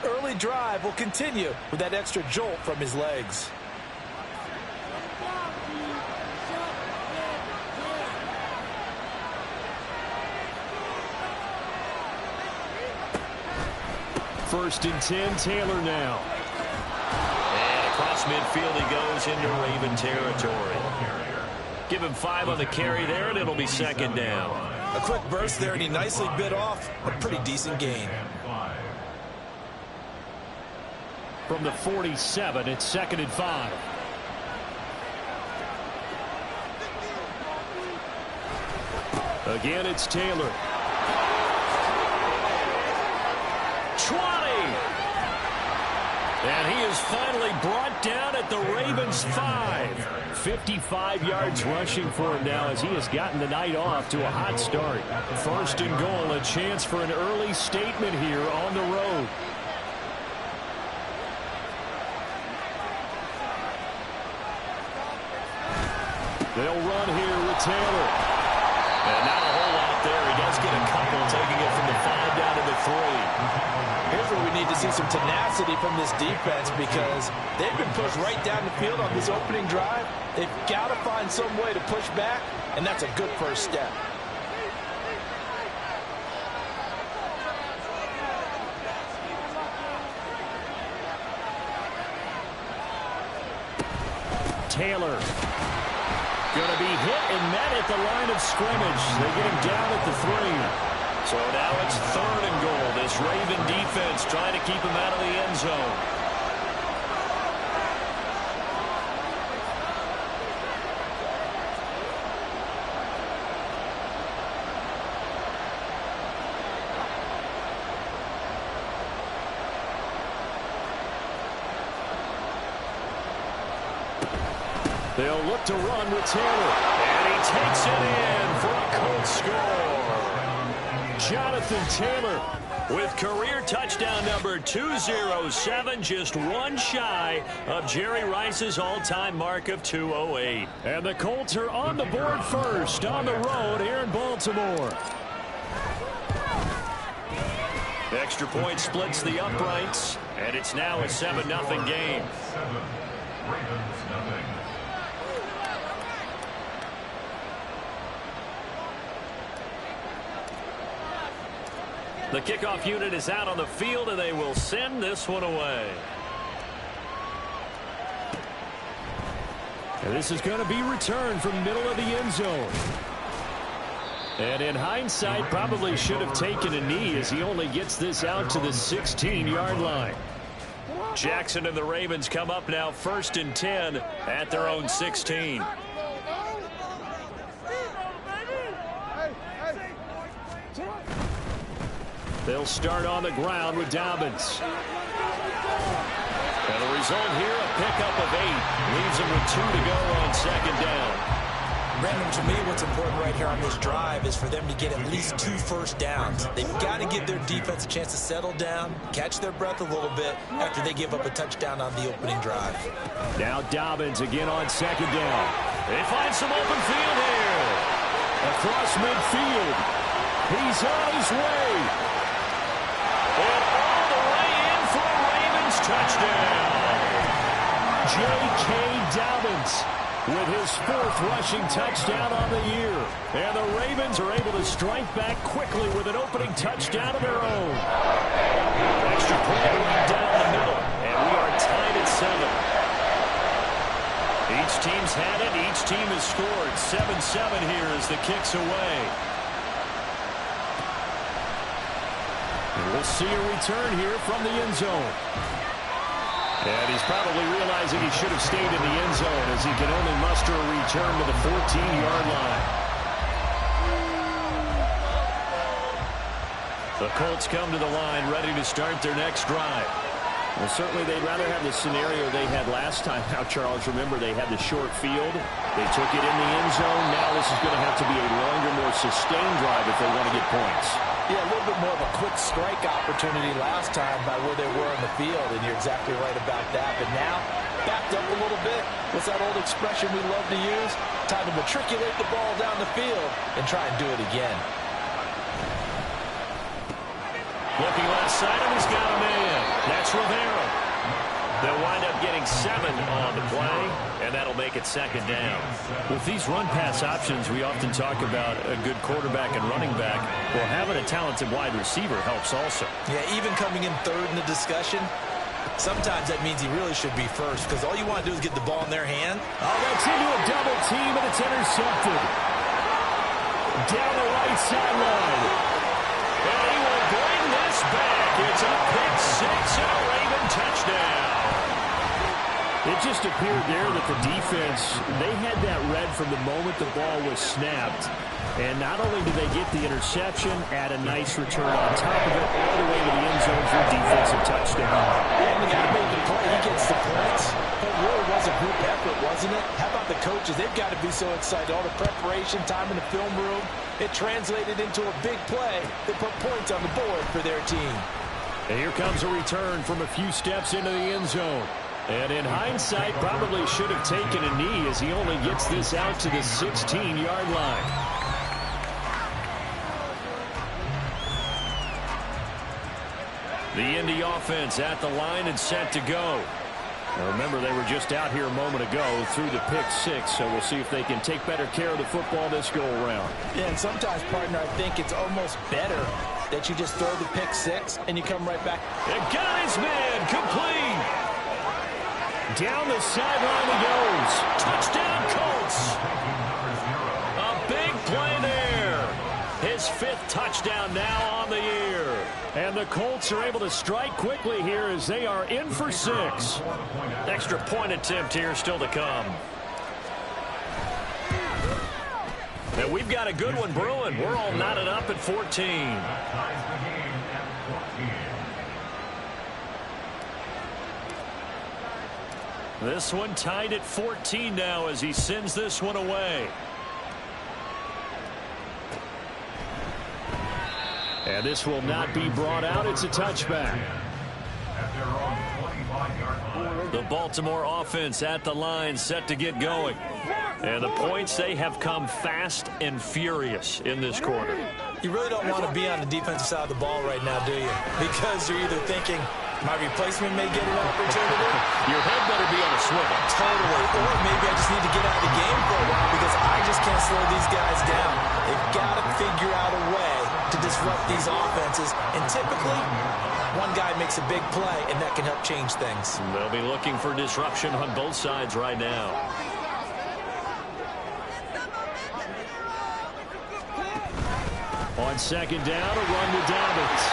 early drive will continue with that extra jolt from his legs. First and 10, Taylor now. And across midfield he goes into Raven territory. Give him 5 on the carry there, and it'll be second down. A quick burst there, and he nicely bit off a pretty decent gain. From the 47, it's second and 5. Again, it's Taylor. 20. And he is finally brought down at the Ravens' 5. 55 yards rushing for him now as he has gotten the night off to a hot start. First and goal, a chance for an early statement here on the road. They'll run here with Taylor. And not a whole lot there. He does get a couple, taking it from the 5 down to the 3. Here's where we need to see some tenacity from this defense because they've been pushed right down the field on this opening drive. They've got to find some way to push back, and that's a good first step. Taylor. Going to be hit and met at the line of scrimmage. They get him down at the 3. So now it's third and goal. This Raven defense trying to keep him out of the end zone. They'll look to run with Taylor. And he takes it in for a Colts score. Jonathan Taylor with career touchdown number 207, just one shy of Jerry Rice's all-time mark of 208. And the Colts are on the board first on the road here in Baltimore. Extra point splits the uprights, and it's now a 7-0 game. The kickoff unit is out on the field, and they will send this one away. And this is going to be returned from middle of the end zone. And in hindsight, probably should have taken a knee as he only gets this out to the 16-yard line. Jackson and the Ravens come up now first and 10 at their own 16. They'll start on the ground with Dobbins. And the result here, a pickup of 8. Leaves them with 2 to go on second down. Brandon, to me, what's important right here on this drive is for them to get at least 2 first downs. They've got to give their defense a chance to settle down, catch their breath a little bit after they give up a touchdown on the opening drive. Now Dobbins again on second down. They find some open field here. Across midfield. He's on his way. And all the way in for a Ravens touchdown. J.K. Dobbins with his 4th rushing touchdown on the year. And the Ravens are able to strike back quickly with an opening touchdown of their own. Extra point right down the middle. And we are tied at 7. Each team's had it. Each team has scored. 7-7 here as the kick's away. We'll see a return here from the end zone. And he's probably realizing he should have stayed in the end zone as he can only muster a return to the 14-yard line. The Colts come to the line ready to start their next drive. Well, certainly they'd rather have the scenario they had last time. Now, Charles, remember they had the short field. They took it in the end zone. Now this is going to have to be a longer, more sustained drive if they want to get points. Yeah, a little bit more of a quick strike opportunity last time by where they were on the field, and you're exactly right about that. But now, backed up a little bit. What's that old expression we love to use? Time to matriculate the ball down the field and try and do it again. Looking left side, and he's got a man. That's Rivera. They'll wind up getting 7 on the play, and that'll make it second down. With these run-pass options, we often talk about a good quarterback and running back. Well, having a talented wide receiver helps also. Yeah, even coming in third in the discussion, sometimes that means he really should be first, because all you want to do is get the ball in their hand. Oh, that's into a double team, and it's intercepted. Down the right sideline. And he will bring this back. It's a pick 6 and a Raven touchdown. It just appeared there that the defense, they had that read from the moment the ball was snapped. And not only did they get the interception, add a nice return on top of it, all the way to the end zone for a defensive touchdown. And the guy made the play, he gets the points. It really was a group effort, wasn't it? How about the coaches? They've got to be so excited. All the preparation, time in the film room, it translated into a big play that put points on the board for their team. And here comes a return from a few steps into the end zone. And in hindsight, probably should have taken a knee as he only gets this out to the 16-yard line. The Indy offense at the line and set to go. Now remember, they were just out here a moment ago through the pick 6, so we'll see if they can take better care of the football this go-around. Yeah, and sometimes, partner, I think it's almost better that you just throw the pick 6 and you come right back. And got his man complete. Down the sideline he goes. Touchdown, Colts. A big play there. His 5th touchdown now on the year. And the Colts are able to strike quickly here as they are in for 6. Extra point attempt here still to come. And we've got a good one brewing. We're all knotted up at 14. This one tied at 14 now as he sends this one away. And this will not be brought out. It's a touchback. The Baltimore offense at the line set to get going. And the points, they have come fast and furious in this quarter. You really don't want to be on the defensive side of the ball right now, do you? Because you're either thinking, my replacement may get an opportunity. Your head better be on a swivel. Totally. Or maybe I just need to get out of the game for a while because I just can't slow these guys down. They've got to figure out a way to disrupt these offenses. And typically, one guy makes a big play, and that can help change things. They'll be looking for disruption on both sides right now. On second down, a run to Dobbins.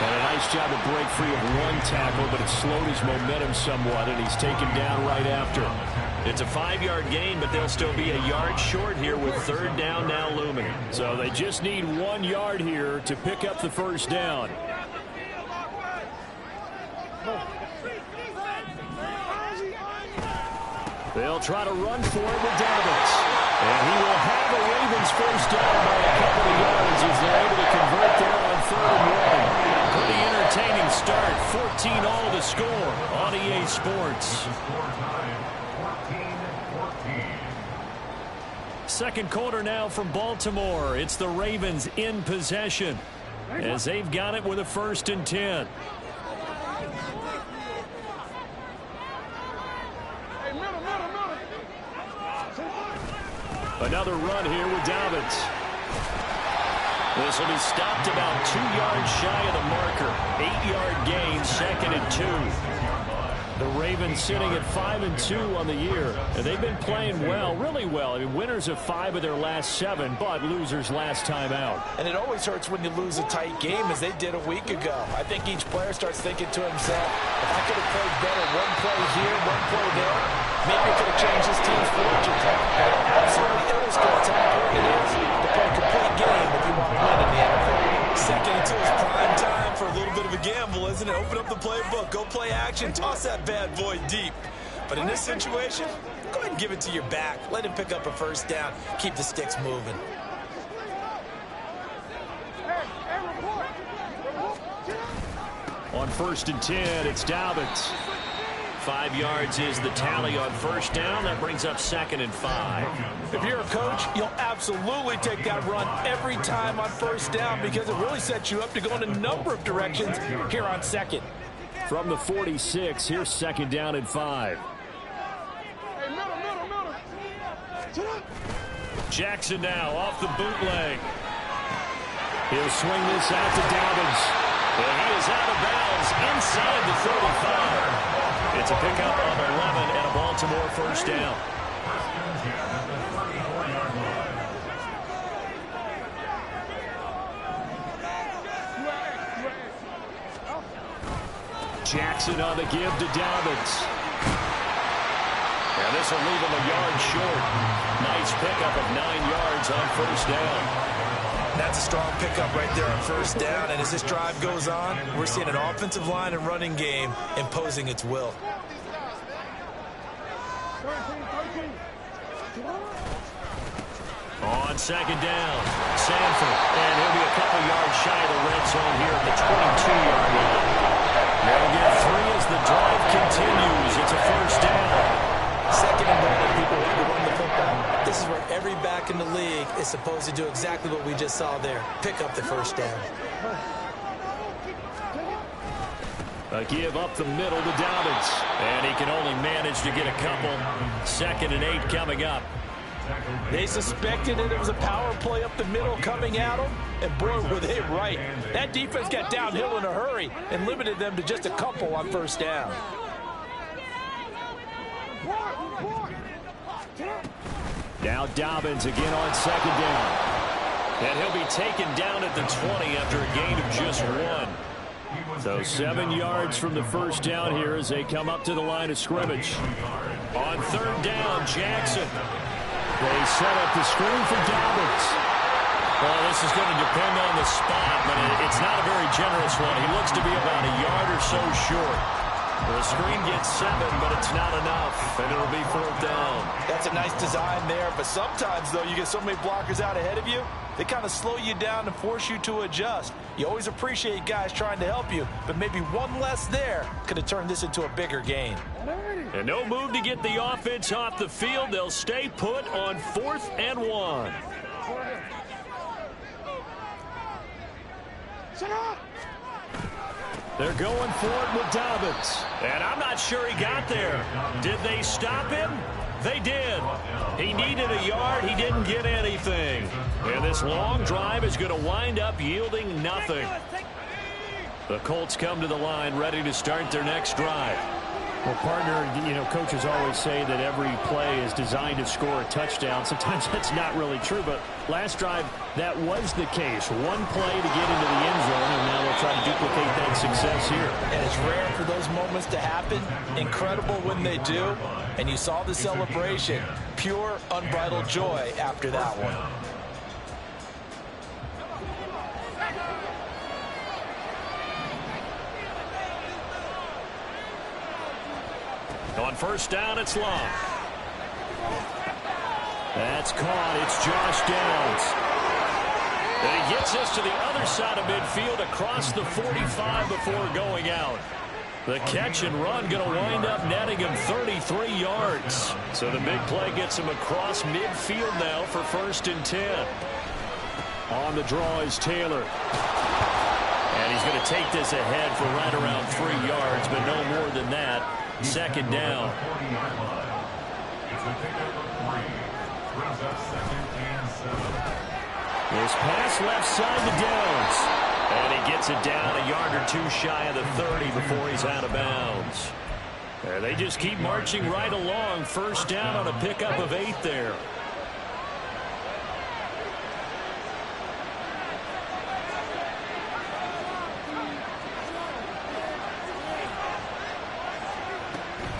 And a nice job to break free of one tackle, but it slowed his momentum somewhat, and he's taken down right after. It's a 5-yard gain, but they'll still be a yard short here with third down now looming. So they just need 1 yard here to pick up the first down. They'll try to run for it with Dobbins. And he will have a Ravens first down by a couple of yards as they're able to convert there on 3rd and 1. Pretty entertaining start. 14-all to score on EA Sports. Second quarter now from Baltimore. It's the Ravens in possession as they've got it with a 1st and 10. Another run here with Dobbins. This will be stopped about 2 yards shy of the marker. 8-yard gain, 2nd and 2. The Ravens sitting at 5-2 on the year. And they've been playing well, really well. I mean, winners of 5 of their last 7, but losers last time out. And it always hurts when you lose a tight game, as they did a week ago. I think each player starts thinking to himself, if I could have played better one play here, one play there, maybe it could have changed this team's fortune. It absolutely illustrates how important it is to play a complete game if you want to win in the NFL. 2nd and 2 is prime time for a little bit of a gamble, isn't it? Open up the playbook, go play action, toss that bad boy deep. But in this situation, go ahead and give it to your back. Let him pick up a first down. Keep the sticks moving. On 1st and 10, it's Dobbins. 5 yards is the tally on first down. That brings up 2nd and 5. If you're a coach, you'll absolutely take that run every time on first down because it really sets you up to go in a number of directions here on 2nd. From the 46, here's second down and 5. Jackson now off the bootleg. He'll swing this out to Dobbins. And he is out of bounds inside the 35. It's a pickup of 11 and a Baltimore first down. Jackson on the give to Dobbins. And this will leave him a yard short. Nice pickup of 9 yards on first down. That's a strong pickup right there on first down. And as this drive goes on, we're seeing an offensive line and running game imposing its will. On second down, Sanford. And he'll be a couple yards shy of the red zone here at the 22-yard line. They'll get 3 as the drive continues. It's a first down. Second and goal, people want to run the football. This is where every back in the league is supposed to do exactly what we just saw there. Pick up the first down. A give up the middle to Dobbins. And he can only manage to get a couple. Second and 8 coming up. They suspected that it was a power play up the middle coming at them, and boy, were they right. That defense got downhill in a hurry and limited them to just a couple on first down. Now Dobbins again on second down. And he'll be taken down at the 20 after a gain of just 1. So 7 yards from the first down here as they come up to the line of scrimmage. On third down, Jackson. They set up the screen for Dobbins. Well, this is going to depend on the spot, but it's not a very generous one. He looks to be about a yard or so short. The screen gets 7, but it's not enough, and it'll be fourth down. That's a nice design there, but sometimes, though, you get so many blockers out ahead of you, they kind of slow you down and force you to adjust. You always appreciate guys trying to help you, but maybe one less there could have turned this into a bigger gain. And no move to get the offense off the field. They'll stay put on 4th and 1. They're going for it with Dobbins. And I'm not sure he got there. Did they stop him? They did. He needed a yard. He didn't get anything. And this long drive is going to wind up yielding nothing. The Colts come to the line ready to start their next drive. Well, partner, you know, coaches always say that every play is designed to score a touchdown. Sometimes that's not really true, but last drive, that was the case. One play to get into the end zone, and now they'll try to duplicate that success here. And it's rare for those moments to happen. Incredible when they do. And you saw the celebration. Pure, unbridled joy after that one. On first down, it's long. That's caught. It's Josh Downs. And he gets us to the other side of midfield across the 45 before going out. The catch and run going to wind up netting him 33 yards. So the big play gets him across midfield now for 1st and 10. On the draw is Taylor. And he's going to take this ahead for right around 3 yards, but no more than that. Second down. This pass left side to Downs. And he gets it down a yard or 2 shy of the 30 before he's out of bounds. And they just keep marching right along. First down on a pickup of 8 there.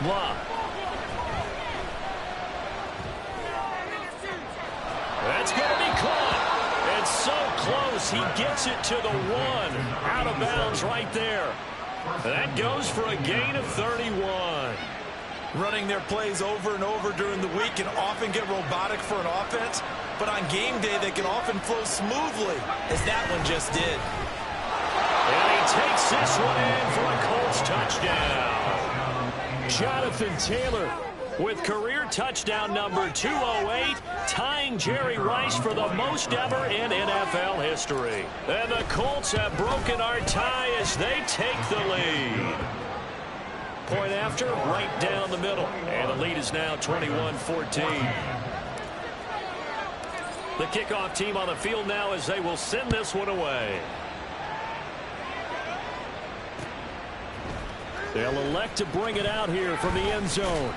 Blah. That's going to be caught. It's so close. He gets it to the 1. Out of bounds right there. That goes for a gain of 31. Running their plays over and over during the week can often get robotic for an offense, but on game day they can often flow smoothly, as that one just did. And he takes this one in for a Colts touchdown. Jonathan Taylor with career touchdown number 208, tying Jerry Rice for the most ever in NFL history. And the Colts have broken our tie as they take the lead. after, right down the middle. And the lead is now 21-14. The kickoff team on the field now as they will send this one away. They'll elect to bring it out here from the end zone.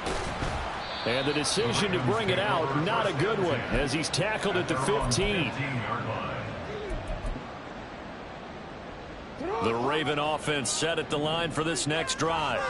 And the decision to bring it out, not a good one, as he's tackled at the 15. The Raven offense set at the line for this next drive.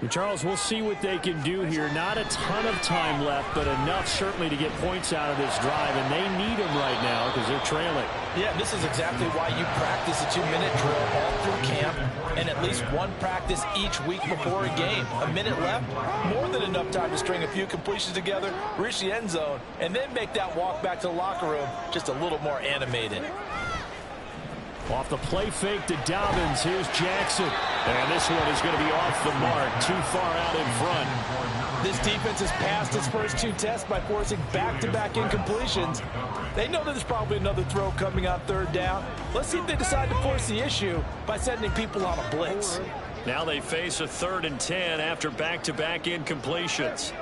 Charles, we'll see what they can do here. Not a ton of time left, but enough certainly to get points out of this drive, and they need them right now because they're trailing. Yeah, this is exactly why you practice a 2-minute drill all through camp and at least one practice each week before a game. A minute left, more than enough time to string a few completions together, reach the end zone, and then make that walk back to the locker room just a little more animated. Off the play fake to Dobbins, here's Jackson. And this one is going to be off the mark, too far out in front. This defense has passed its first two tests by forcing back-to-back incompletions. They know that there's probably another throw coming on third down. Let's see if they decide to force the issue by sending people on a blitz. Now they face a 3rd and 10 after back-to-back incompletions.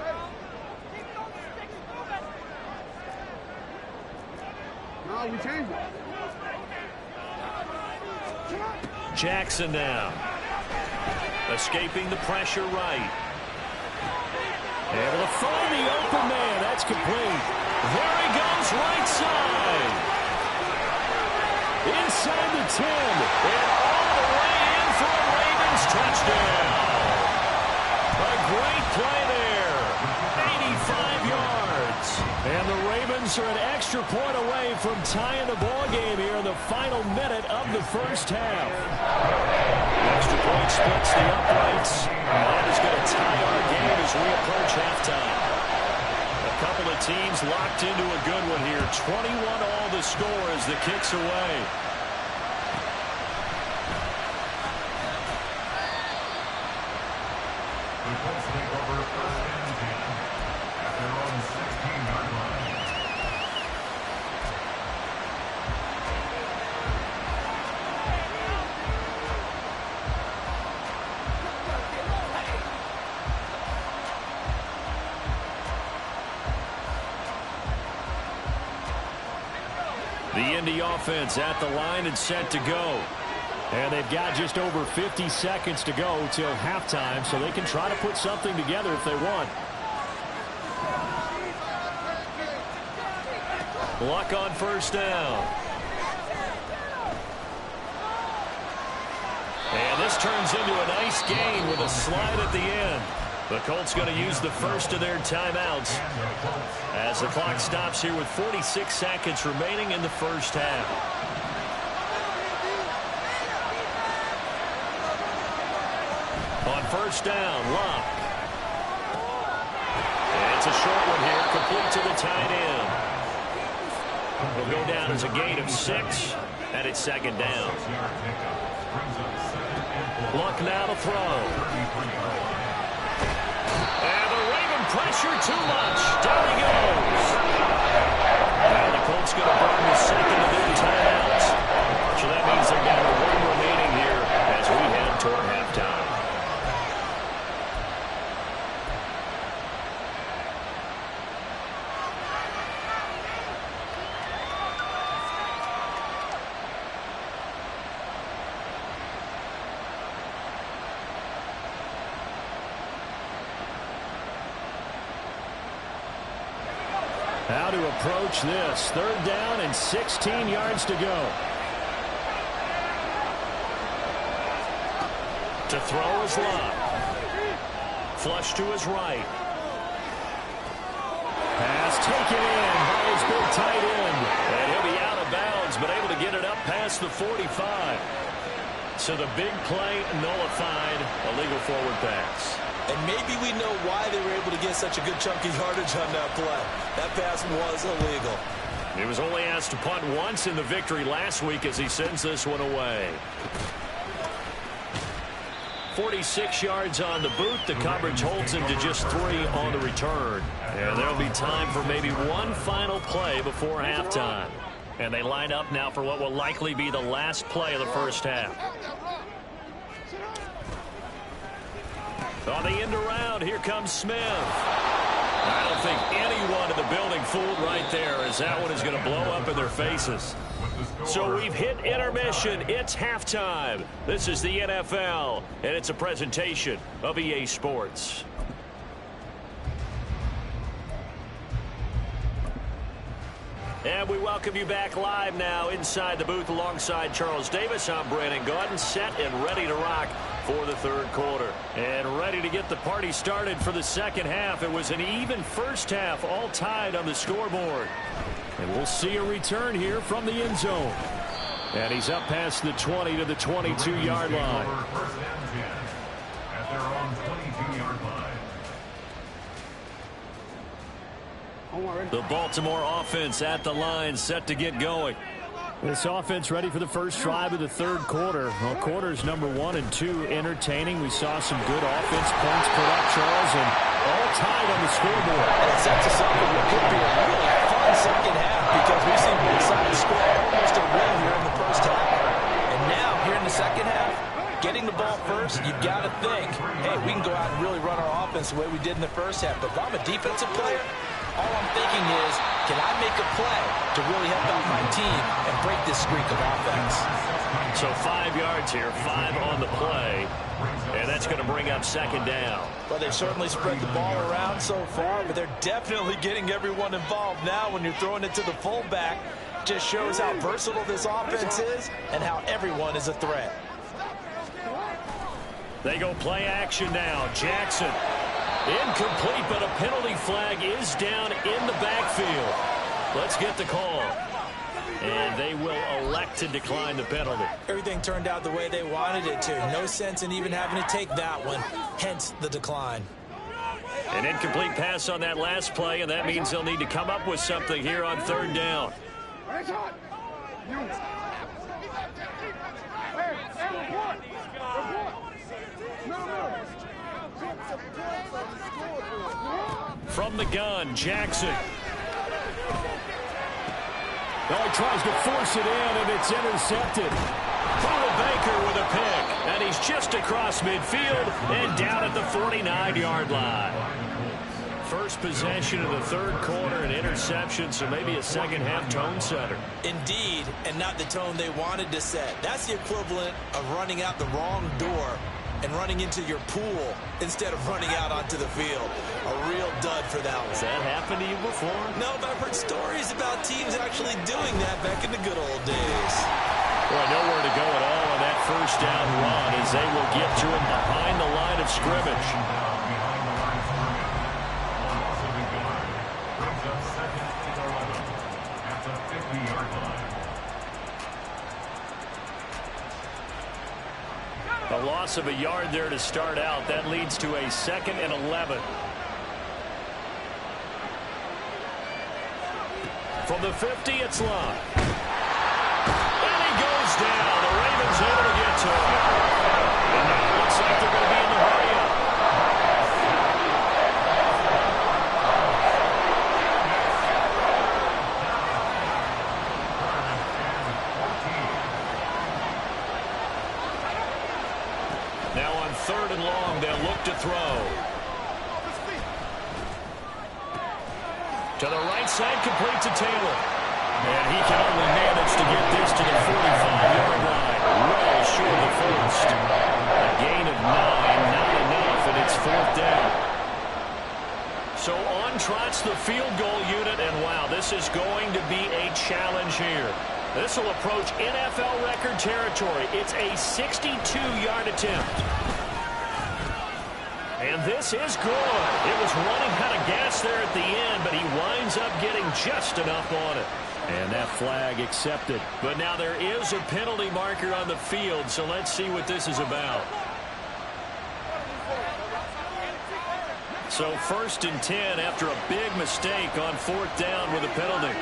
No, we changed it. Jackson now. Escaping the pressure right. Able to find the open man. That's complete. There he goes right side. Inside the 10. And all the way in for a Ravens touchdown. A great play there. 85 yards. And the Ravens are an extra point away from tying the ball game here in the final minute of the first half. Extra point splits the uprights. And that is going to tie our game as we approach halftime. A couple of teams locked into a good one here. 21 all the score as the kick's away. The Indy offense at the line and set to go. And they've got just over 50 seconds to go till halftime, so they can try to put something together if they want. Luck on first down. And this turns into a nice gain with a slide at the end. The Colts going to use the first of their timeouts as the clock stops here with 46 seconds remaining in the first half. On first down, Luck. And it's a short one here, complete to the tight end. Will go down as a gain of 6, and it's second down. Luck now to throw. And the Raven pressure too much. Down he goes. And the Colts going to burn the second of their timeouts. So that means they're down to 1 remaining here as we head toward halftime. How to approach this. 3rd down and 16 yards to go. To throw is Luck. Flush to his right. Pass taken in by his big tight end. And he'll be out of bounds, but able to get it up past the 45. So the big play nullified. Illegal forward pass. And maybe we know why they were able to get such a good chunky yardage on that play. That pass was illegal. He was only asked to punt once in the victory last week as he sends this one away. 46 yards on the boot. The coverage holds him to just 3 on the return. And there'll be time for maybe one final play before halftime. And they line up now for what will likely be the last play of the first half. On the end around, here comes Smith. I don't think anyone in the building fooled right there, as that one is going to blow up in their faces. So we've hit intermission. It's halftime. This is the NFL, and it's a presentation of EA Sports. And we welcome you back live now inside the booth alongside Charles Davis. I'm Brandon Gaudin, set and ready to rock for the third quarter. And ready to get the party started for the second half. It was an even first half, all tied on the scoreboard. And we'll see a return here from the end zone. And he's up past the 20 to the 22-yard line. At their own 22-yard line. The Baltimore offense at the line, set to get going. This offense ready for the first drive of the third quarter. Well, quarters number 1 and 2 entertaining. We saw some good offense points put up, Charles, and all tied on the scoreboard. And it sets us up for what could be a really fun second half, because we've seen both sides score almost a win here in the first half. And now, here in the second half, getting the ball first, you've got to think, hey, we can go out and really run our offense the way we did in the first half. But if I'm a defensive player, all I'm thinking is, can I make a play to really help out my team and break this streak of offense? So 5 yards here, 5 on the play, and that's going to bring up second down. Well, they've certainly spread the ball around so far, but they're definitely getting everyone involved now. When you're throwing it to the fullback, just shows how versatile this offense is and how everyone is a threat. They go play action now. Jackson. Incomplete, but a penalty flag is down in the backfield. Let's get the call. And they will elect to decline the penalty. Everything turned out the way they wanted it to. No sense in even having to take that one, hence the decline. An incomplete pass on that last play, and that means they'll need to come up with something here on third down. From the gun, Jackson. Oh, he tries to force it in, and it's intercepted. Paul Baker with a pick, and he's just across midfield and down at the 49-yard line. First possession of the third quarter, an interception, so maybe a second-half tone setter. Indeed, and not the tone they wanted to set. That's the equivalent of running out the wrong door and running into your pool instead of running out onto the field. A real dud for that one. Has that happened to you before? No, but I've heard stories about teams actually doing that back in the good old days. Boy, nowhere to go at all on that first down run as they will get to him behind the line of scrimmage. A loss of a yard there to start out. That leads to a 2nd and 11. From the 50, it's Love. And he goes down. The Ravens able to get to him. And now it looks like they're going to be in the hurry-up. Now on 3rd and long, they'll look to throw. To the right side, complete to Taylor. And he can only manage to get this to the 45-yard line. Well short of the first. A gain of 9, not enough, and it's 4th down. So on trots the field goal unit, and wow, this is going to be a challenge here. This will approach NFL record territory. It's a 62-yard attempt. And this is good. It was running out of gas there at the end, but he winds up getting just enough on it. And that flag accepted. But now there is a penalty marker on the field, so let's see what this is about. So 1st and 10 after a big mistake on 4th down with a penalty.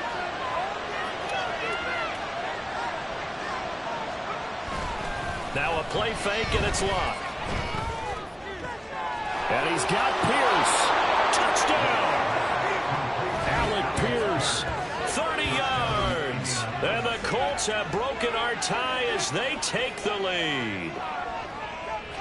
Now a play fake, and it's Locke. And he's got Pierce. Touchdown! Alec Pierce, 30 yards. And the Colts have broken our tie as they take the lead.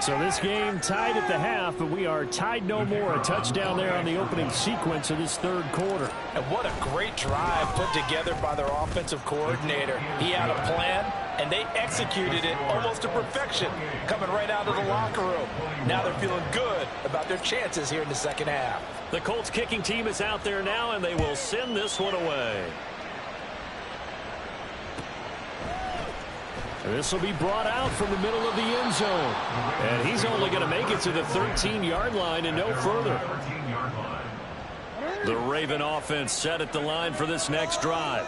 So this game tied at the half, but we are tied no more. A touchdown there on the opening sequence of this third quarter. And what a great drive put together by their offensive coordinator. He had a plan, and they executed it almost to perfection, coming right out of the locker room. Now they're feeling good about their chances here in the second half. The Colts kicking team is out there now, and they will send this one away. This will be brought out from the middle of the end zone. And he's only going to make it to the 13-yard line and no further. The Raven offense set at the line for this next drive.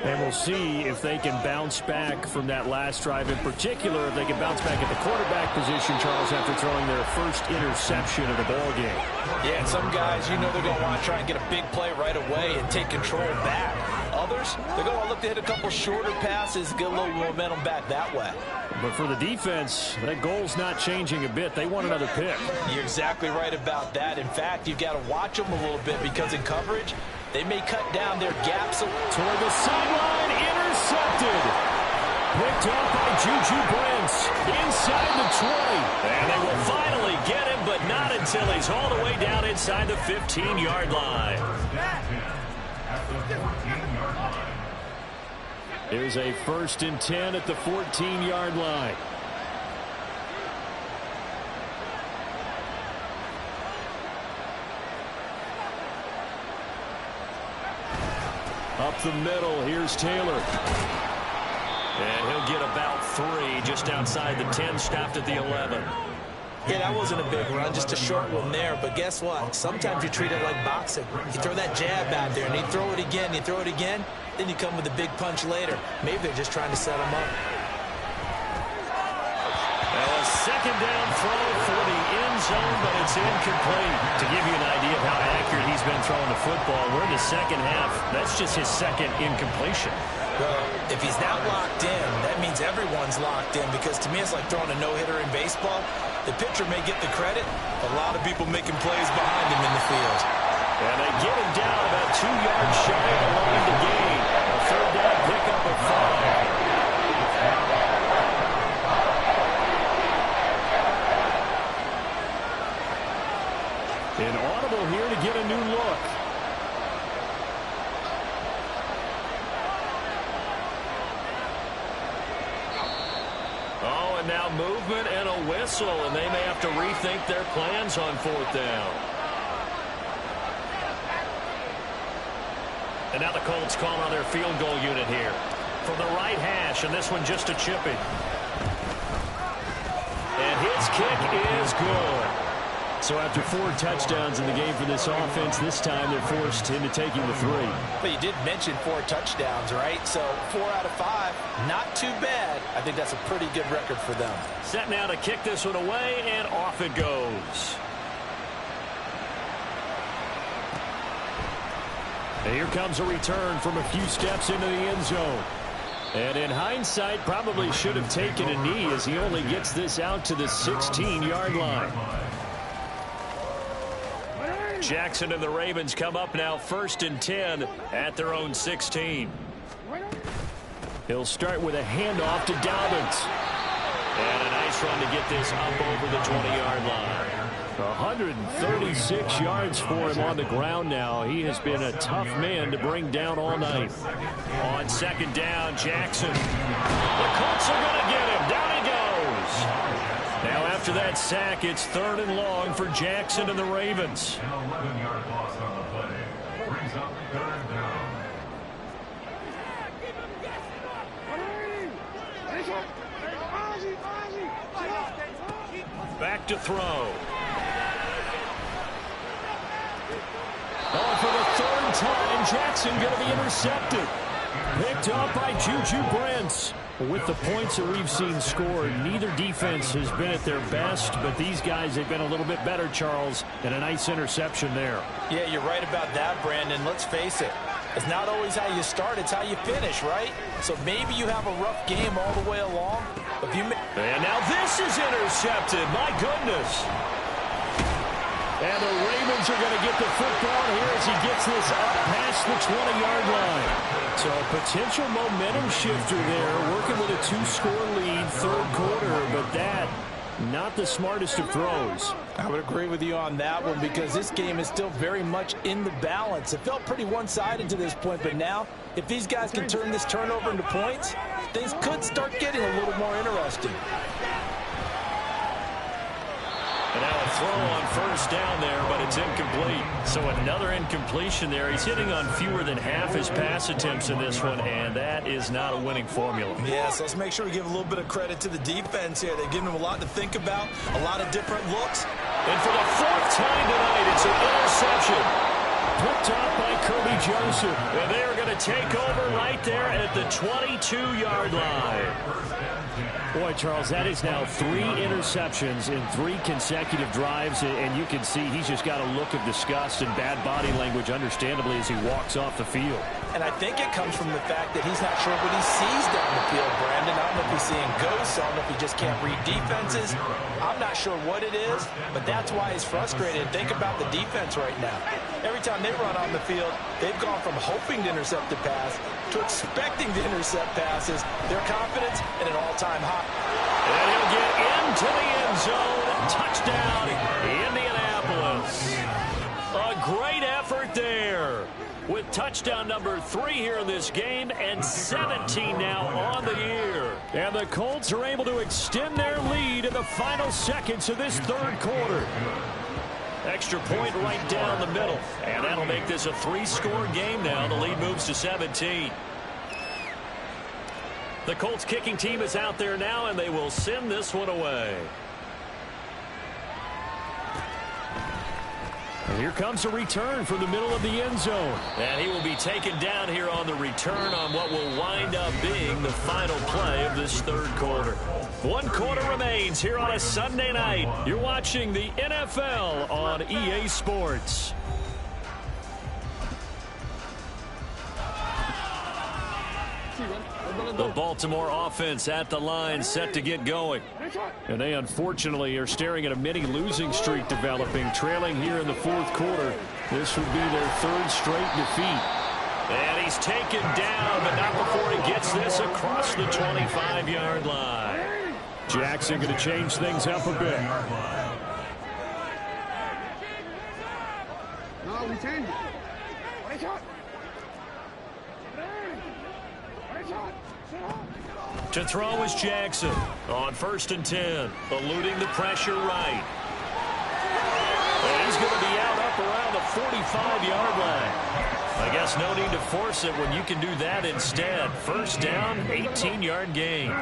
And we'll see if they can bounce back from that last drive. In particular, if they can bounce back at the quarterback position, Charles, after throwing their first interception of the ball game. Yeah, and some guys, you know they're going to want to try and get a big play right away and take control back. Others, they're going to look to hit a couple shorter passes, get a little momentum back that way. But for the defense, that goal's not changing a bit. They want another pick. You're exactly right about that. In fact, you've got to watch them a little bit because in coverage, they may cut down their gaps. Toward the sideline, intercepted. Picked up by Juju Brents inside the 20. And they will finally get him, but not until he's all the way down inside the 15-yard line. Here's a 1st and 10 at the 14-yard line. Up the middle, here's Taylor. And he'll get about 3 just outside the 10, stopped at the 11. Yeah, that wasn't a big run, just a short one there. But guess what? Sometimes you treat it like boxing. You throw that jab out there, and you throw it again, you throw it again, then you come with a big punch later. Maybe they're just trying to set him up. A second down throw for the end zone, but it's incomplete. To give you an idea of how accurate he's been throwing the football, we're in the second half. That's just his second incompletion. Well, if he's not locked in, that means everyone's locked in, because to me it's like throwing a no-hitter in baseball. The pitcher may get the credit, a lot of people making plays behind him in the field. And they get him down about 2 yards shy of the line to gain. A third down pickup of 5. An audible here to get a new look. Oh, and now movement and a whistle, and they may have to rethink their plans on 4th down. And now the Colts call on their field goal unit here. From the right hash, and this one just a chipping. And his kick is good. So after 4 touchdowns in the game for this offense, this time they're forced into taking the 3. But you did mention 4 touchdowns, right? So 4 out of 5, not too bad. I think that's a pretty good record for them. Set now to kick this one away, and off it goes. And here comes a return from a few steps into the end zone. And in hindsight, probably should have taken a knee as he only gets this out to the 16-yard line. Jackson and the Ravens come up now 1st and 10 at their own 16. He'll start with a handoff to Dobbins. And a nice run to get this up over the 20-yard line. 136 yards for him on the ground now. He has been a tough man to bring down all night. On 2nd down, Jackson. The Colts are going to get him. Down he goes. Now after that sack, it's 3rd and long for Jackson and the Ravens. An 11-yard loss on the play. Brings up 3rd down. Back to throw. Oh, for the 3rd time, Jackson going to be intercepted. Picked up by Juju Brents. With the points that we've seen scored, neither defense has been at their best, but these guys have been a little bit better, Charles, and a nice interception there. Yeah, you're right about that, Brandon. Let's face it. It's not always how you start, it's how you finish, right? So maybe you have a rough game all the way along. If you and now this is intercepted. My goodness. And the Ravens are going to get the football here as he gets this up past the 20-yard line. So a potential momentum shifter there, working with a 2-score lead, 3rd quarter, but that Not the smartest of throws. I would agree with you on that one because this game is still very much in the balance. It felt pretty one-sided to this point, but now if these guys can turn this turnover into points, things could start getting a little more interesting. And now a throw on first down there, but it's incomplete. So another incompletion there. He's hitting on fewer than half his pass attempts in this one, and that is not a winning formula. Yeah, so let's make sure we give a little bit of credit to the defense here. They've given him a lot to think about, a lot of different looks. And for the fourth time tonight, it's an interception. Picked off by Kirby Joseph. And they are going to take over right there at the 22-yard line. Boy, Charles, that is now 3 interceptions in 3 consecutive drives, and you can see he's just got a look of disgust and bad body language, understandably, as he walks off the field. And I think it comes from the fact that he's not sure what he sees down the field, Brandon. I don't know if he's seeing ghosts. I don't know if he just can't read defenses. I'm not sure what it is, but that's why he's frustrated. Think about the defense right now. Every time they run on the field, they've gone from hoping to intercept the pass to expecting to intercept passes. Their confidence at an all-time high. And he'll get into the end zone. Touchdown, Indianapolis. A great effort there with touchdown number 3 here in this game and 17 now on the year. And the Colts are able to extend their lead in the final seconds of this third quarter. Extra point right down the middle. And that'll make this a 3-score game now. The lead moves to 17. The Colts kicking team is out there now, and they will send this one away. And here comes a return from the middle of the end zone. And he will be taken down here on the return on what will wind up being the final play of this third quarter. 1 quarter remains here on a Sunday night. You're watching the NFL on EA Sports. The Baltimore offense at the line, set to get going. And they unfortunately are staring at a mini losing streak developing, trailing here in the fourth quarter. This would be their 3rd straight defeat. And he's taken down, but not before he gets this across the 25-yard line. Jackson going to change things up a bit. No, we changed it. To throw is Jackson on 1st and 10, eluding the pressure right. And he's going to be out up around the 45-yard line. I guess no need to force it when you can do that instead. 1st down, 18-yard gain.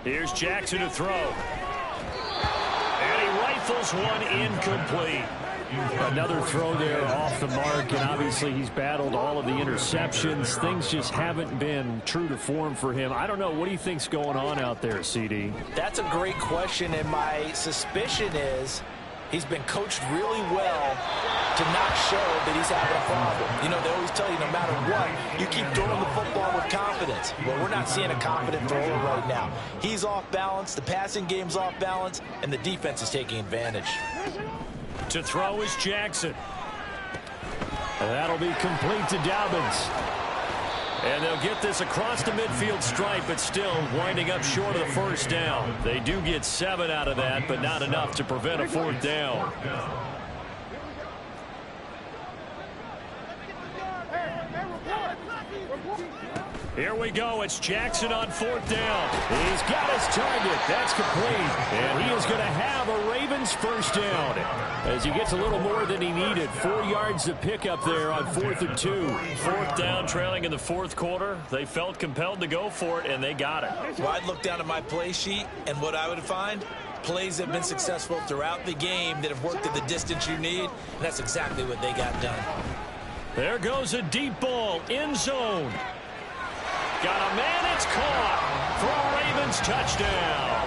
Here's Jackson to throw. And he rifles one incomplete. Another throw there off the mark, and obviously he's battled all of the interceptions. Things just haven't been true to form for him. I don't know. What do you think's going on out there, CD? That's a great question, and my suspicion is he's been coached really well to not show that he's having a problem. You know, they always tell you no matter what, you keep throwing the football with confidence. Well, we're not seeing a confident thrower right now. He's off balance, the passing game's off balance, and the defense is taking advantage. To throw is Jackson. And that'll be complete to Dobbins. And they'll get this across the midfield stripe, but still winding up short of the 1st down. They do get 7 out of that, but not enough to prevent a 4th down. Here we go. It's Jackson on 4th down. He's got his target. That's complete. And he is going to have a Ravens 1st down as he gets a little more than he needed. 4 yards to pick up there on 4th and 2. 4th down, trailing in the 4th quarter. They felt compelled to go for it, and they got it. Well, I'd look down at my play sheet, and what I would find, plays that have been successful throughout the game that have worked at the distance you need, and that's exactly what they got done. There goes a deep ball, end zone. Got a man, it's caught for a Ravens touchdown.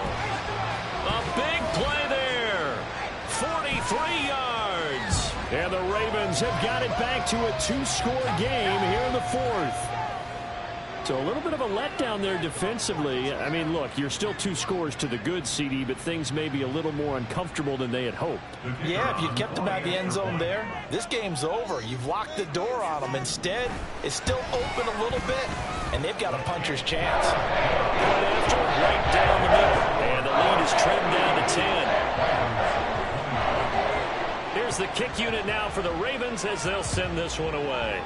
A big play there. 43 yards. And the Ravens have got it back to a 2-score game here in the 4th. So a little bit of a letdown there defensively. I mean, look, you're still 2 scores to the good, CD, but things may be a little more uncomfortable than they had hoped. Yeah, if you kept them out of the end zone there, this game's over. You've locked the door on them. Instead, it's still open a little bit, and they've got a puncher's chance. point after, right down the middle. And the lead is trimmed down to 10. Here's the kick unit now for the Ravens as they'll send this one away.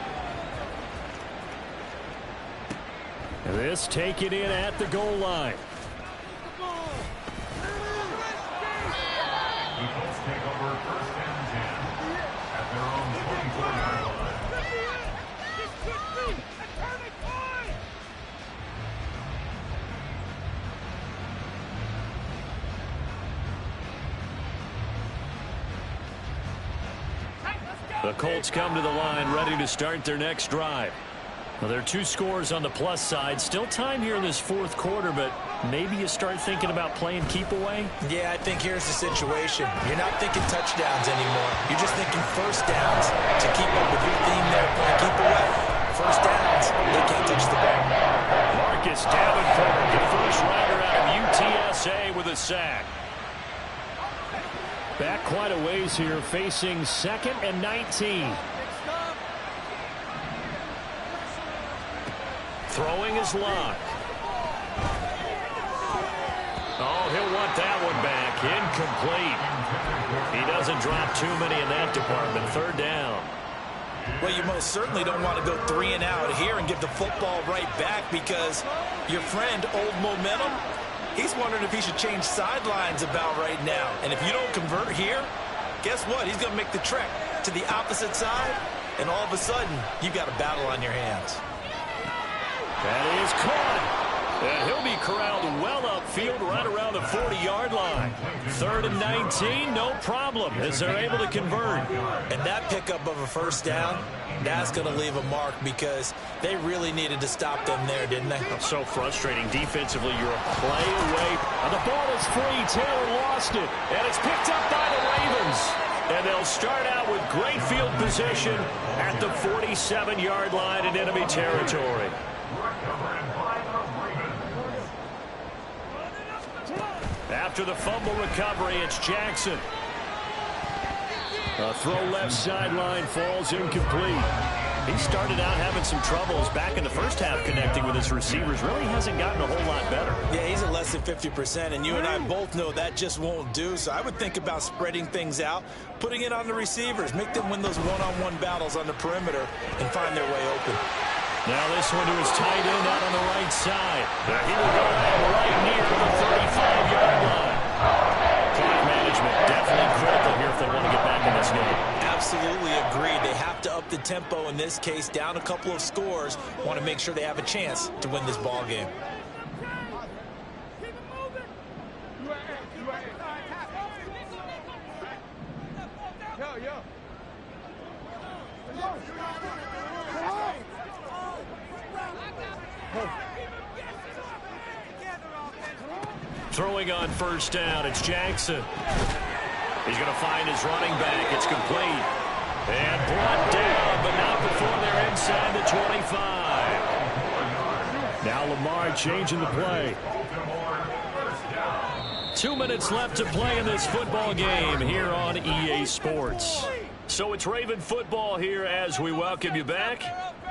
This taken in at the goal line. The Colts take over first and 10 at their own 24-yard line. The Colts come to the line ready to start their next drive. Well, there are 2 scores on the plus side. Still time here in this fourth quarter, but maybe you start thinking about playing keep away? Yeah, I think here's the situation. You're not thinking touchdowns anymore. You're just thinking first downs to keep up with your theme there, playing keep away. First downs, they can't touch the ball. Marcus Davenport, the first rider out of UTSA with a sack. Back quite a ways here, facing 2nd and 19. Throwing is Locke. Oh, he'll want that one back. Incomplete. He doesn't drop too many in that department. 3rd down. Well, you most certainly don't want to go 3 and out here and give the football right back because your friend, Old Momentum, he's wondering if he should change sidelines about right now. And if you don't convert here, guess what? He's going to make the trek to the opposite side, and all of a sudden, you've got a battle on your hands. That is caught. And he'll be corralled well upfield right around the 40-yard line. 3rd and 19, no problem, as they're able to convert. And that pickup of a first down, that's going to leave a mark because they really needed to stop them there, didn't they? So frustrating. Defensively, you're a play away. And the ball is free. Taylor lost it. And it's picked up by the Ravens. And they'll start out with great field position at the 47-yard line in enemy territory. After the fumble recovery, it's Jackson. A throw left sideline falls incomplete. He started out having some troubles back in the first half connecting with his receivers. Really hasn't gotten a whole lot better. Yeah, he's at less than 50%, and you and I both know that just won't do. So I would think about spreading things out, putting it on the receivers, make them win those one-on-one battles on the perimeter, and find their way open. Now this one to his tight end out on the right side. He will go out right near the 35-yard line. Clock management definitely critical here if they want to get back in this game. Absolutely agreed. They have to up the tempo in this case, down a couple of scores. Want to make sure they have a chance to win this ball game. Throwing on first down, it's Jackson. He's going to find his running back. It's complete. And brought down, but not before they're inside the 25. Now Lamar changing the play. 2 minutes left to play in this football game here on EA Sports. So it's Raven football here as we welcome you back.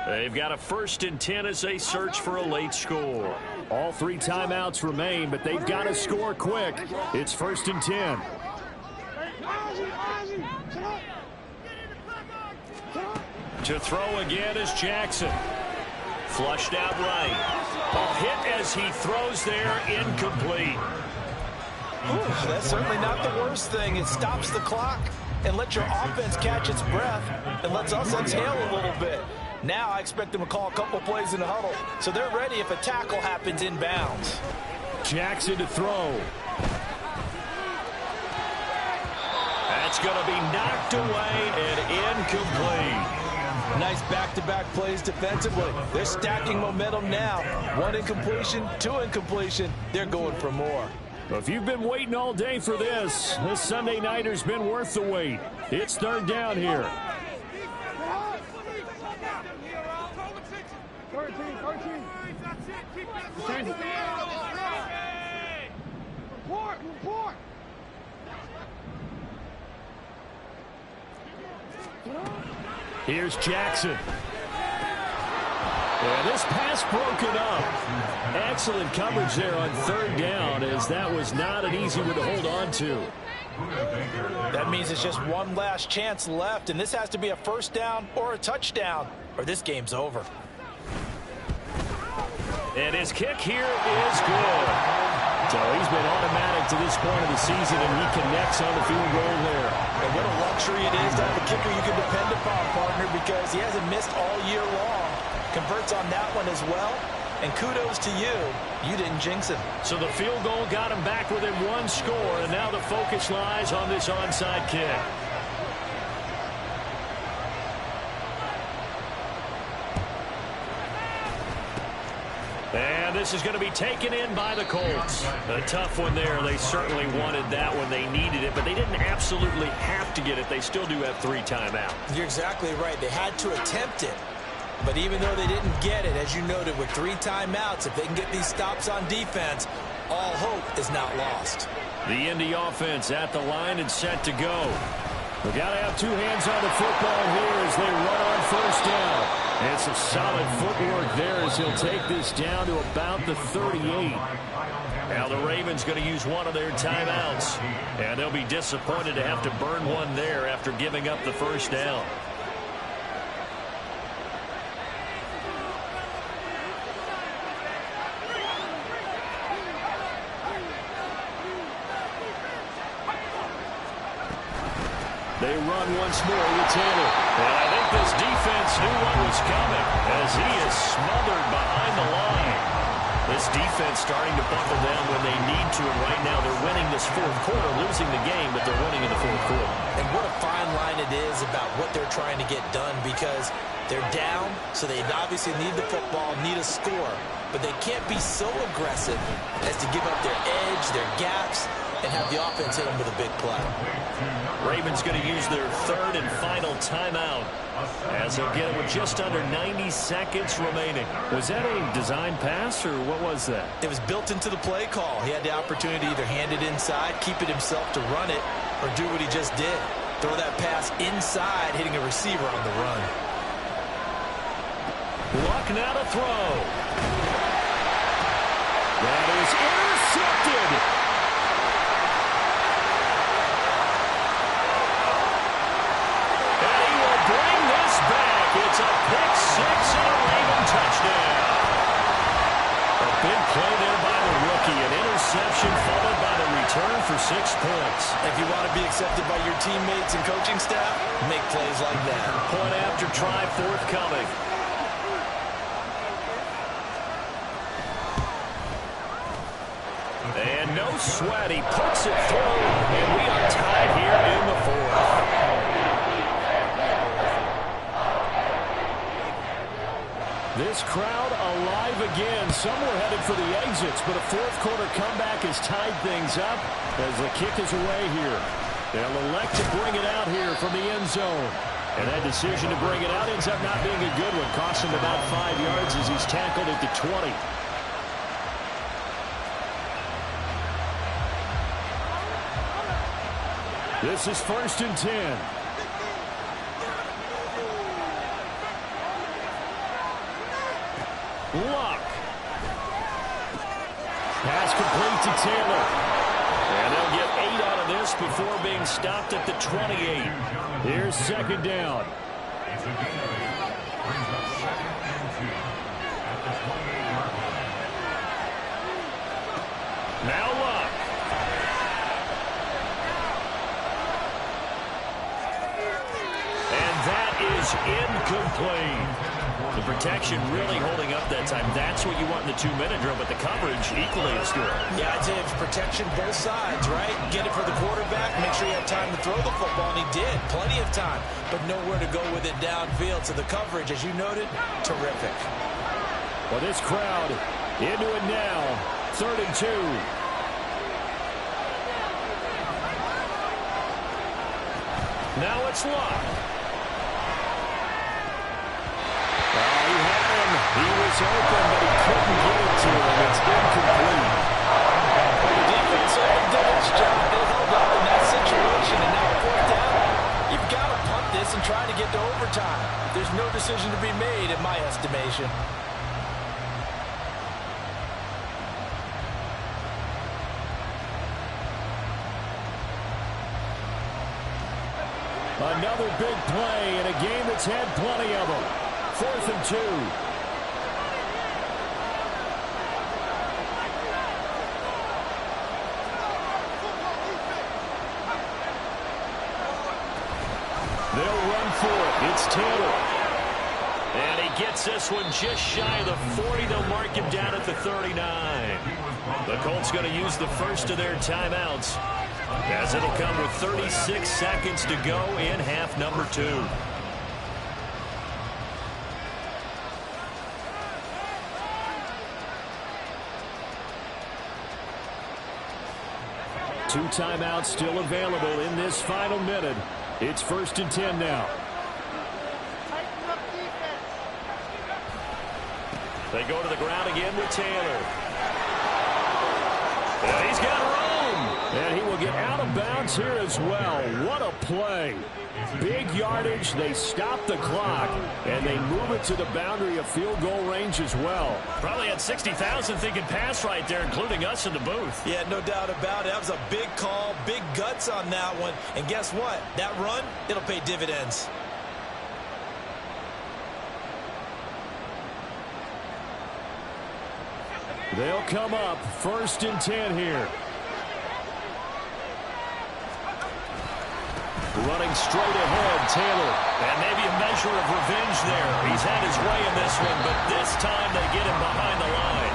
They've got a 1st and 10 as they search for a late score. All 3 timeouts remain, but they've got to score quick. It's 1st and 10. To throw again is Jackson. Flushed out right. A hit as he throws there, incomplete. Ooh, that's certainly not the worst thing. It stops the clock and lets your offense catch its breath and lets us exhale a little bit. Now I expect them to call a couple plays in the huddle, so they're ready if a tackle happens inbounds. Jackson to throw. That's going to be knocked away and incomplete. Nice back-to-back plays defensively. They're stacking momentum now. 1 incompletion, 2 incompletion. They're going for more. If you've been waiting all day for this Sunday nighter's been worth the wait. It's 3rd down here. 13. Report. Here's Jackson. Yeah, this pass broken up. Excellent coverage there on third down, as that was not an easy one to hold on to. That means it's just one last chance left, and this has to be a first down or a touchdown, or this game's over. And his kick here is good. So he's been automatic to this point of the season, and he connects on the field goal there. And what a luxury it is to have a kicker you can depend upon, partner, because he hasn't missed all year long. Converts on that one as well. And kudos to you. You didn't jinx him. So the field goal got him back within one score, and now the focus lies on this onside kick. And this is going to be taken in by the Colts. A tough one there. They certainly wanted that when they needed it, but they didn't absolutely have to get it. They still do have 3 timeouts. You're exactly right. They had to attempt it. But even though they didn't get it, as you noted, with 3 timeouts, if they can get these stops on defense, all hope is not lost. The Indy offense at the line and set to go. We got to have 2 hands on the football here as they run on first down. And some solid footwork there as he'll take this down to about the 38. Now the Ravens going to use one of their timeouts. And they'll be disappointed to have to burn one there after giving up the first down. They run once more with Taylor. And I think this defense knew what was coming as he is smothered behind the line. This defense starting to buckle down when they need to, and right now they're winning this fourth quarter, losing the game, but they're winning in the fourth quarter. And what a fine line it is about what they're trying to get done, because they're down, so they obviously need the football, need a score, but they can't be so aggressive as to give up their edge, their gaps, and have the offense hit them with a big play. Ravens going to use their 3rd and final timeout as they'll get it with just under 90 seconds remaining. Was that a design pass, or what was that? It was built into the play call. He had the opportunity to either hand it inside, keep it himself to run it, or do what he just did. Throw that pass inside, hitting a receiver on the run. Luck now to throw. That is intercepted. It's a pick 6 and a Raven touchdown. A big play there by the rookie. An interception followed by the return for 6 points. If you want to be accepted by your teammates and coaching staff, make plays like that. Point after try forthcoming. And no sweat. He puts it through, and we are tied here in the 4th. This crowd alive again. Some were headed for the exits, but a fourth quarter comeback has tied things up as the kick is away here. They'll elect to bring it out here from the end zone. And that decision to bring it out ends up not being a good one. Cost him about 5 yards as he's tackled at the 20. This is 1st and 10. Luck. Pass complete to Taylor. And they'll get 8 out of this before being stopped at the 28. Here's 2nd down. Now Luck. And that is incomplete. The protection really holding up that time. That's what you want in the 2-minute drill, but the coverage equally as good. Yeah, I'd say it's protection both sides, right? Get it for the quarterback, make sure you have time to throw the football, and he did. Plenty of time, but nowhere to go with it downfield. So the coverage, as you noted, terrific. Well, this crowd into it now. 3rd and 2. Now it's Luck. He was open, but he couldn't get it to him. It's incomplete. The defense did its job. They held up in that situation, and now 4th down. You've got to punt this and try to get to overtime. There's no decision to be made, in my estimation. Another big play in a game that's had plenty of them. 4th and 2. They'll run for it. It's Taylor. And he gets this one just shy of the 40. They'll mark him down at the 39. The Colts going to use the first of their timeouts, as it'll come with 36 seconds to go in half number 2. Two timeouts still available in this final minute. It's 1st and 10 now. They go to the ground again with Taylor. And he's got room. And he will get out of bounds here as well. What a play. Big yardage. They stop the clock, and they move it to the boundary of field goal range as well. Probably had 60,000 thinking pass right there, including us in the booth. Yeah, no doubt about it. That was a big call, big guts on that one. And guess what? That run, it'll pay dividends. They'll come up 1st and 10 here. Running straight ahead, Taylor. And maybe a measure of revenge there. He's had his way in this one, but this time they get him behind the line.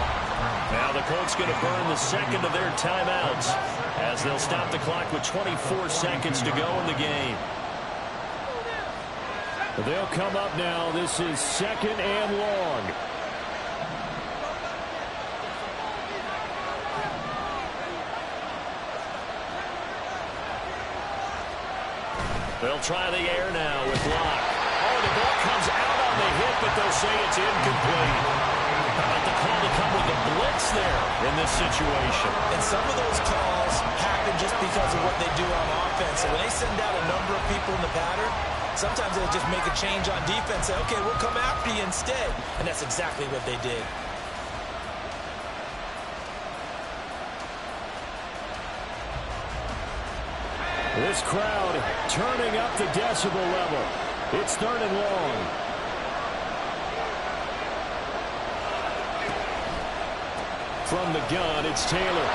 Now the Colts going to burn the second of their timeouts, as they'll stop the clock with 24 seconds to go in the game. They'll come up now. This is 2nd and long. They'll try the air now with Locke. Oh, the ball comes out on the hit, but they'll say it's incomplete. How about the call to come with a blitz there in this situation? And some of those calls happen just because of what they do on offense. So when they send out a number of people in the pattern, sometimes they just make a change on defense. Say, okay, we'll come after you instead. And that's exactly what they did. This crowd turning up the decibel level. It's 3rd and long. From the gun, it's Taylor.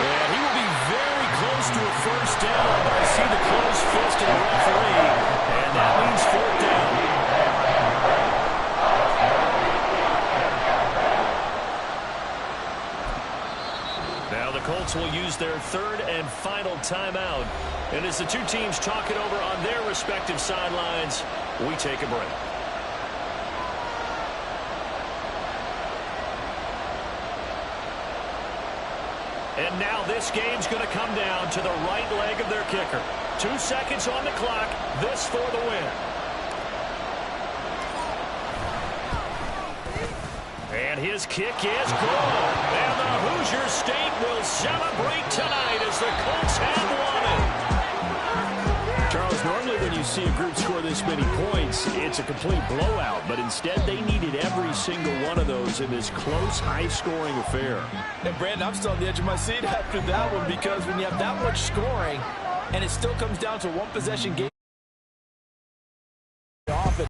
And he will be very close to a 1st down. I see the close fist of the referee, and that means 4th down. Colts will use their 3rd and final timeout. And as the two teams talk it over on their respective sidelines, we take a break. And now this game's going to come down to the right leg of their kicker. 2 seconds on the clock. This for the win. And his kick is good. And the Hoosier State will celebrate tonight as the Colts have won it. Charles, normally when you see a group score this many points, it's a complete blowout. But instead, they needed every single one of those in this close, high-scoring affair. And, Brandon, I'm still on the edge of my seat after that one, because when you have that much scoring and it still comes down to one possession game,